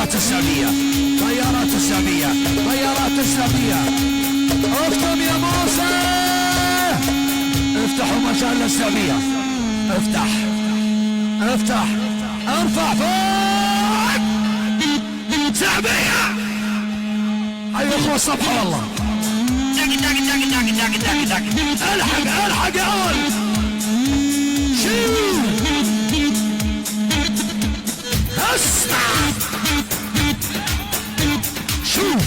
طيارات السامية، طيارات السامية، طيارات السامية. اكتب يا موسى، افتحوا مجال السامية، افتح افتح، ارفع فوق سامية. ايوه اخوة صبحة والله. الحق الحق يا ولد. شيل اسمع شوف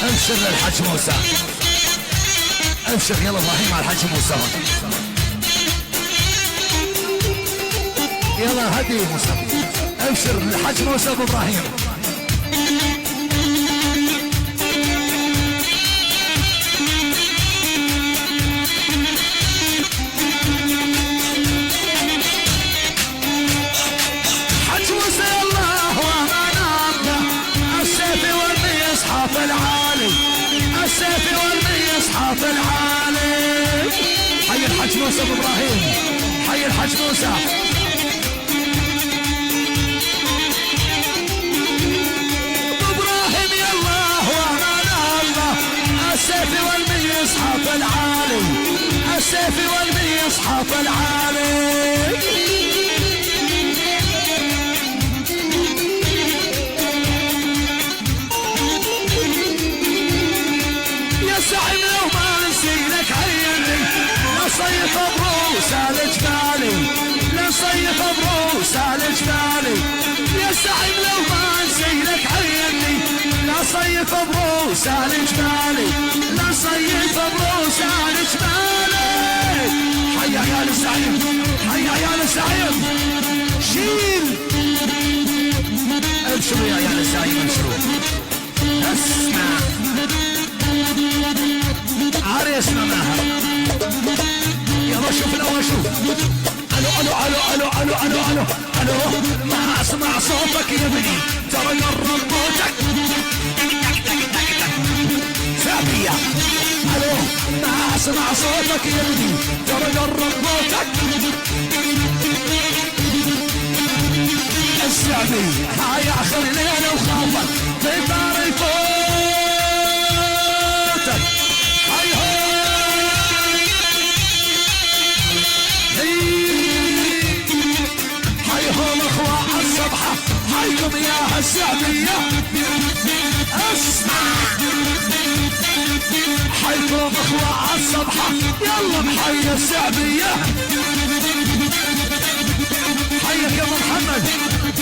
ابشر للحج موسى، ابشر يلا ابراهيم على الحج موسى. يلا هدي موسى، ابشر للحج موسى ابو ابراهيم. حج موسى الله وانا السيف والمصحف العالي، السيف والمصحف العالي. حي الحج موسى ابو ابراهيم، حي الحج موسى. ابو ابراهيم يا الله وامان الله، السيف والمصحف العالي، السيف والمصحف العالي. زعيم لو ما نسيلك عيني، لصيف بروس الجبالي، لصيف بروس الجبالي. يا زعيم لو ما نسيلك عيني، لصيف بروس الجبالي، لصيف بروس الجبالي. حي عيال الزعيم، حي عيال الزعيم. شيل ابشروا يا عيال الزعيم، ابشروا. اسمع عريسنا معها، يلا شوف الاول شوف. الو الو الو الو الو الو الو الو، ما اسمع صوتك يا ابني، ترى قرب موتك. سامية الو، ما اسمع صوتك يا ابني، ترى قرب موتك. السامي هاي اخر ليلة وخافك في دار الفوتك. حيهم اخوة الصبحة، حيكم يا السعدية. اسمع حيكم اخوة الصبحة، يلا بحي السعدية. حيك يا ابو محمد،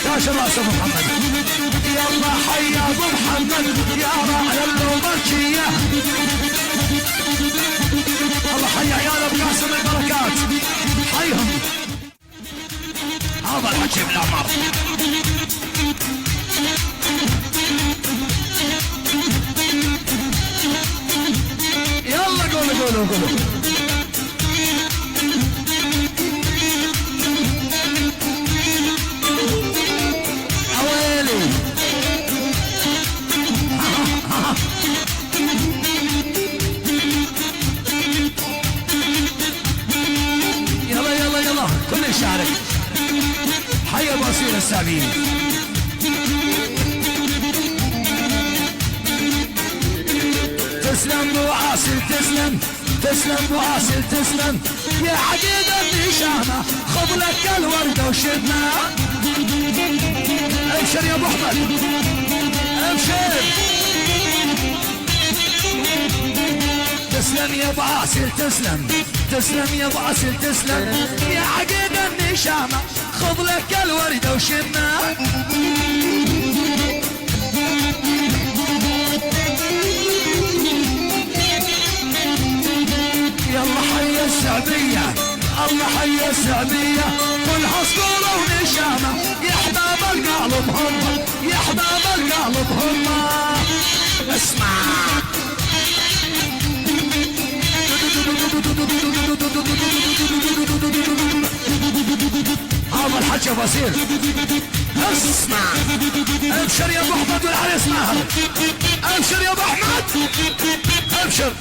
تاج راس ابو محمد. يلا حي يا ابو محمد يا راعي اللومرجية. الله حي عيال ابو قاسم البركات، حيهم. هذا الحكي من العمر. يلا قولوا قولوا قولوا. اويلي يلا يلا يلا كل يشارك. حي الوصيل الساميين. تسلم ابو عاصل، تسلم تسلم ابو عاصل، تسلم يا عقيد النشامه. خذ لك الورده وشدنا. ابشر يا ابو احمد، ابشر. تسلم يا ابو عاصل، تسلم تسلم يا ابو عاصل، تسلم يا عقيد النشامه. خذ لك الورده وشدنا. يلا حي السعودية الله حي السعودية كلها صورة ونشامة يا احباب القلب هم يا احباب القلب هم اسمع هذا الحكي بصير اسمع ابشر يا ابو احمد والعريس ماهر ابشر يا ابو احمد ابشر